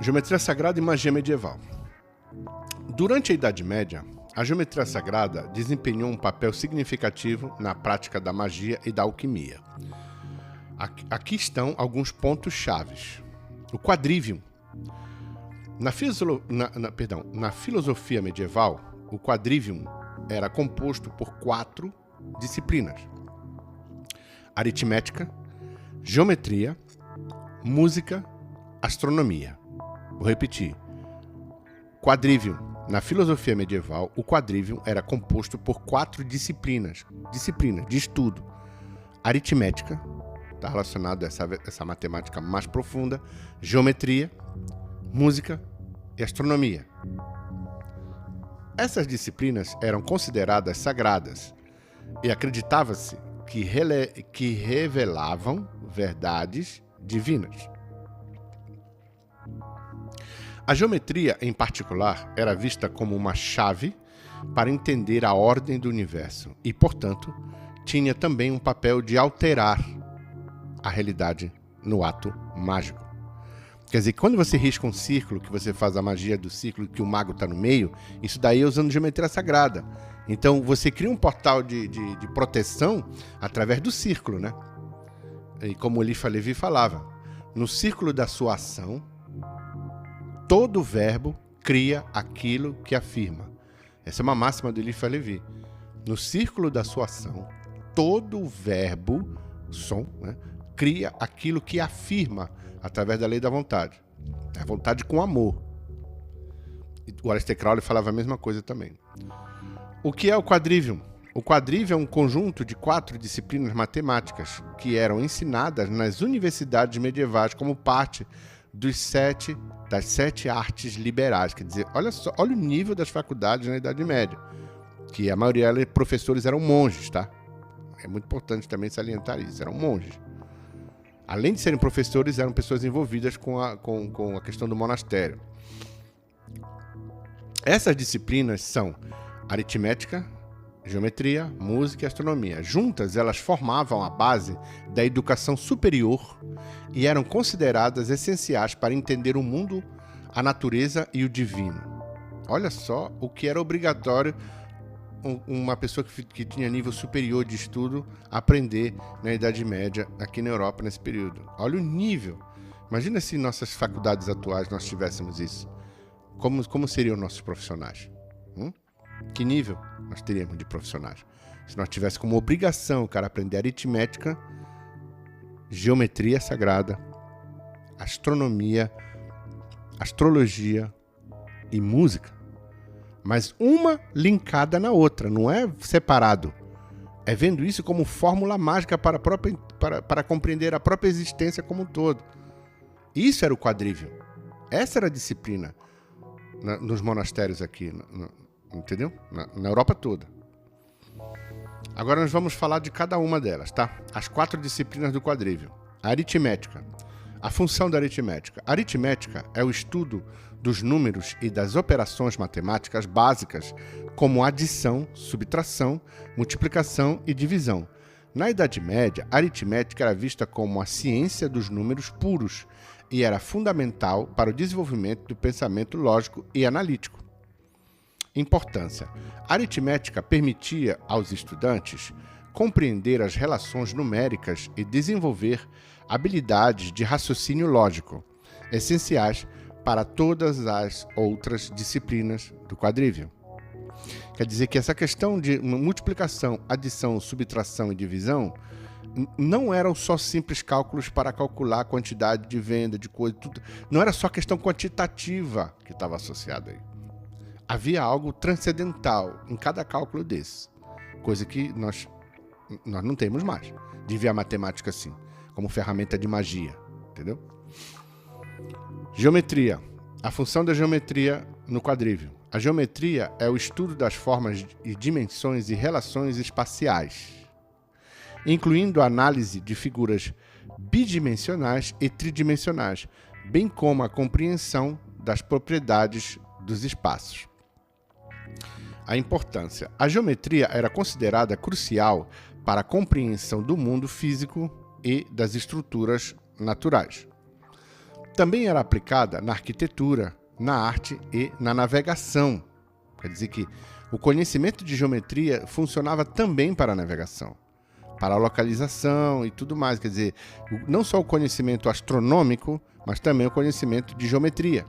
Geometria sagrada e magia medieval. Durante a Idade Média, a geometria sagrada desempenhou um papel significativo na prática da magia e da alquimia. Aqui estão alguns pontos chaves. O quadrivium. Na filosofia medieval, o quadrivium era composto por 4 disciplinas: aritmética, geometria, música, astronomia. Vou repetir. Quadrivium. Na filosofia medieval, o quadrivium era composto por 4 disciplinas de estudo: aritmética, está relacionado a essa matemática mais profunda, geometria, música e astronomia. Essas disciplinas eram consideradas sagradas e acreditava-se que revelavam verdades divinas. A geometria, em particular, era vista como uma chave para entender a ordem do universo e, portanto, tinha também um papel de alterar a realidade no ato mágico. Quer dizer, quando você risca um círculo, que você faz a magia do círculo, que o mago está no meio, isso daí é usando geometria sagrada. Então, você cria um portal de proteção através do círculo, né? E como Eliphas Levi falava, no círculo da sua ação, todo verbo cria aquilo que afirma. Essa é uma máxima do Eliphas Levi. No círculo da sua ação, todo verbo, som, né, cria aquilo que afirma através da lei da vontade. A vontade com amor. O Aleister Crowley falava a mesma coisa também. O que é o quadrivium? O quadrivium é um conjunto de 4 disciplinas matemáticas que eram ensinadas nas universidades medievais como parte das 7 artes liberais. Quer dizer, olha o nível das faculdades na Idade Média, que a maioria dos professores eram monges, tá? É muito importante também salientar isso, eram monges. Além de serem professores, eram pessoas envolvidas com a questão do monastério. Essas disciplinas são aritmética, geometria, música e astronomia. Juntas, elas formavam a base da educação superior e eram consideradas essenciais para entender o mundo, a natureza e o divino. Olha só o que era obrigatório uma pessoa que tinha nível superior de estudo aprender na Idade Média, aqui na Europa, nesse período. Olha o nível. Imagina se em nossas faculdades atuais nós tivéssemos isso. Como seriam nossos profissionais? Que nível nós teríamos de profissionais? Se nós tivéssemos como obrigação, cara, aprender aritmética, geometria sagrada, astronomia, astrologia e música. Mas uma linkada na outra, não é separado. É vendo isso como fórmula mágica para compreender a própria existência como um todo. Isso era o quadrivium. Essa era a disciplina nos monastérios aqui, entendeu? Na Europa toda. Agora nós vamos falar de cada uma delas, tá? As 4 disciplinas do quadrivium. A aritmética. A função da aritmética. A aritmética é o estudo dos números e das operações matemáticas básicas, como adição, subtração, multiplicação e divisão. Na Idade Média, a aritmética era vista como a ciência dos números puros e era fundamental para o desenvolvimento do pensamento lógico e analítico. Importância. A aritmética permitia aos estudantes compreender as relações numéricas e desenvolver habilidades de raciocínio lógico, essenciais para todas as outras disciplinas do quadrivium. Quer dizer que essa questão de multiplicação, adição, subtração e divisão não eram só simples cálculos para calcular a quantidade de venda, de coisa, tudo. Não era só questão quantitativa que estava associada aí. Havia algo transcendental em cada cálculo desse, coisa que nós não temos mais, de ver a matemática assim, como ferramenta de magia, entendeu? Geometria. A função da geometria no quadrivium. A geometria é o estudo das formas e dimensões e relações espaciais, incluindo a análise de figuras bidimensionais e tridimensionais, bem como a compreensão das propriedades dos espaços. A importância. A geometria era considerada crucial para a compreensão do mundo físico e das estruturas naturais. Também era aplicada na arquitetura, na arte e na navegação. Quer dizer que o conhecimento de geometria funcionava também para a navegação, para a localização e tudo mais. Quer dizer, não só o conhecimento astronômico, mas também o conhecimento de geometria.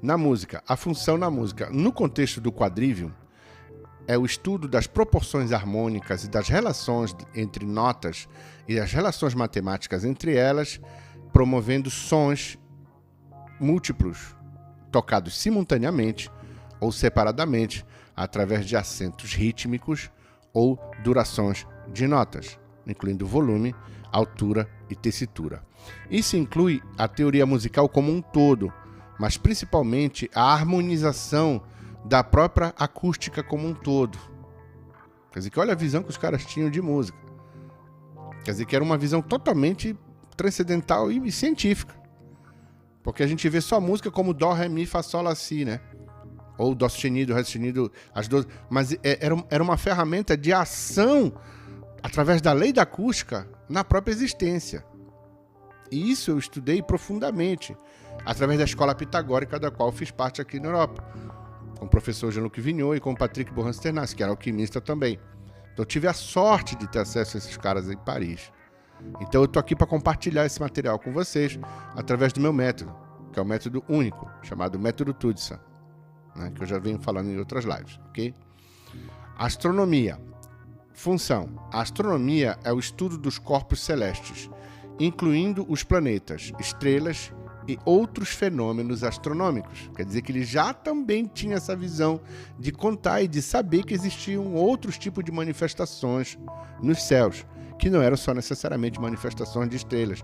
Na música, a função na música, no contexto do quadrivium, é o estudo das proporções harmônicas e das relações entre notas e as relações matemáticas entre elas, promovendo sons múltiplos, tocados simultaneamente ou separadamente, através de acentos rítmicos ou durações de notas, incluindo volume, altura e tessitura. Isso inclui a teoria musical como um todo, mas principalmente a harmonização da própria acústica como um todo. Quer dizer que olha a visão que os caras tinham de música. Quer dizer que era uma visão totalmente transcendental e científica. Porque a gente vê só a música como dó, ré, mi, fá, sol, lá, si, né? Ou dó sustenido, ré sustenido, as 12. Mas era uma ferramenta de ação através da lei da acústica na própria existência. E isso eu estudei profundamente através da escola pitagórica da qual fiz parte aqui na Europa, com o professor Jean-Luc Vignot e com o Patrick Borran-Sternasky, que era alquimista também. Então eu tive a sorte de ter acesso a esses caras em Paris. Então eu estou aqui para compartilhar esse material com vocês através do meu método, que é um método único, chamado método Tudson, né, que eu já venho falando em outras lives, ok? Astronomia. Função. A astronomia é o estudo dos corpos celestes, incluindo os planetas, estrelas e outros fenômenos astronômicos. Quer dizer que ele já também tinha essa visão de contar e de saber que existiam outros tipos de manifestações nos céus, que não eram só necessariamente manifestações de estrelas,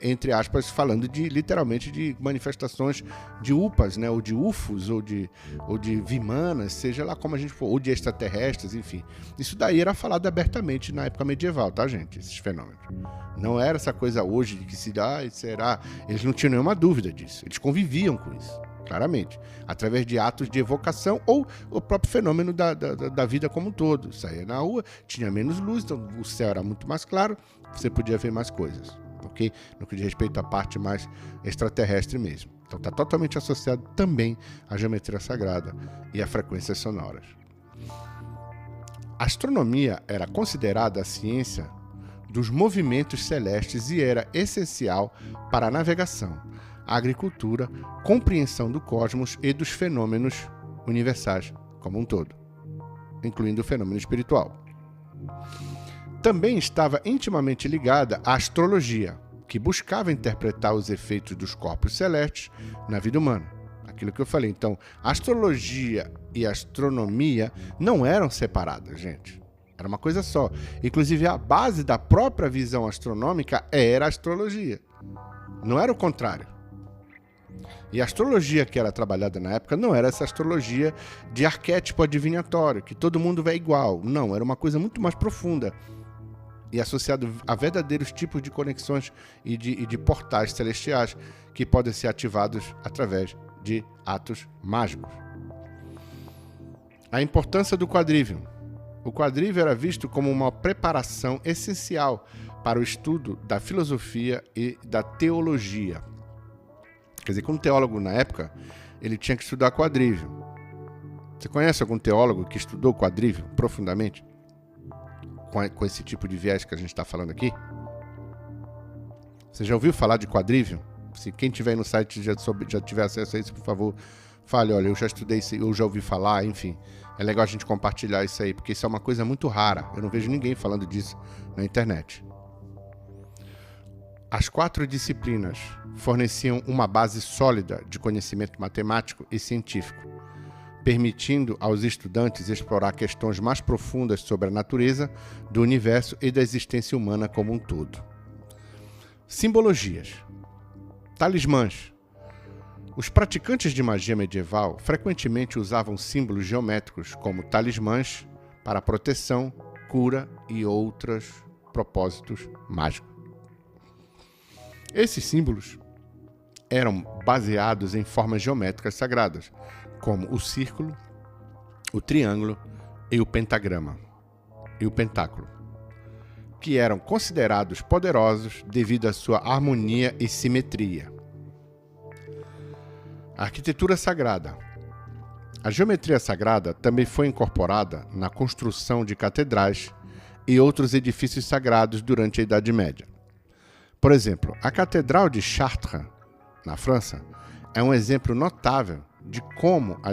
entre aspas, falando literalmente de manifestações de UPAs, né, ou de UFOs, ou de vimanas, seja lá como a gente for, ou de extraterrestres, enfim. Isso daí era falado abertamente na época medieval, tá, gente? Esses fenômenos. Não era essa coisa hoje de que será. Eles não tinham nenhuma dúvida disso. Eles conviviam com isso, claramente, através de atos de evocação ou o próprio fenômeno da vida como um todo. Saía na rua, tinha menos luz, então o céu era muito mais claro, você podia ver mais coisas, ok? No que diz respeito à parte mais extraterrestre mesmo. Então está totalmente associado também à geometria sagrada e a frequências sonoras. A astronomia era considerada a ciência dos movimentos celestes e era essencial para a navegação, a agricultura, compreensão do cosmos e dos fenômenos universais como um todo, incluindo o fenômeno espiritual. Também estava intimamente ligada à astrologia, que buscava interpretar os efeitos dos corpos celestes na vida humana. Aquilo que eu falei. Então, a astrologia e a astronomia não eram separadas, gente. Era uma coisa só. Inclusive, a base da própria visão astronômica era a astrologia. Não era o contrário. E a astrologia que era trabalhada na época não era essa astrologia de arquétipo adivinatório, que todo mundo vê igual. Não, era uma coisa muito mais profunda e associado a verdadeiros tipos de conexões e de portais celestiais que podem ser ativados através de atos mágicos. A importância do quadrivium. O quadrivium era visto como uma preparação essencial para o estudo da filosofia e da teologia. Quer dizer que um teólogo na época, ele tinha que estudar quadrivium. Você conhece algum teólogo que estudou quadrivium profundamente? Com esse tipo de viés que a gente está falando aqui? Você já ouviu falar de quadrivium? Se quem tiver aí no site já tiver acesso a isso, por favor, fale, olha, eu já estudei isso, eu já ouvi falar, enfim. É legal a gente compartilhar isso aí, porque isso é uma coisa muito rara. Eu não vejo ninguém falando disso na internet. As 4 disciplinas forneciam uma base sólida de conhecimento matemático e científico, permitindo aos estudantes explorar questões mais profundas sobre a natureza, do universo e da existência humana como um todo. Simbologias. Talismãs. Os praticantes de magia medieval frequentemente usavam símbolos geométricos como talismãs para proteção, cura e outros propósitos mágicos. Esses símbolos eram baseados em formas geométricas sagradas, como o círculo, o triângulo e o pentagrama, e o pentáculo. que eram considerados poderosos devido à sua harmonia e simetria. Arquitetura sagrada. A geometria sagrada também foi incorporada na construção de catedrais e outros edifícios sagrados durante a Idade Média. Por exemplo, a Catedral de Chartres, na França, é um exemplo notável de como a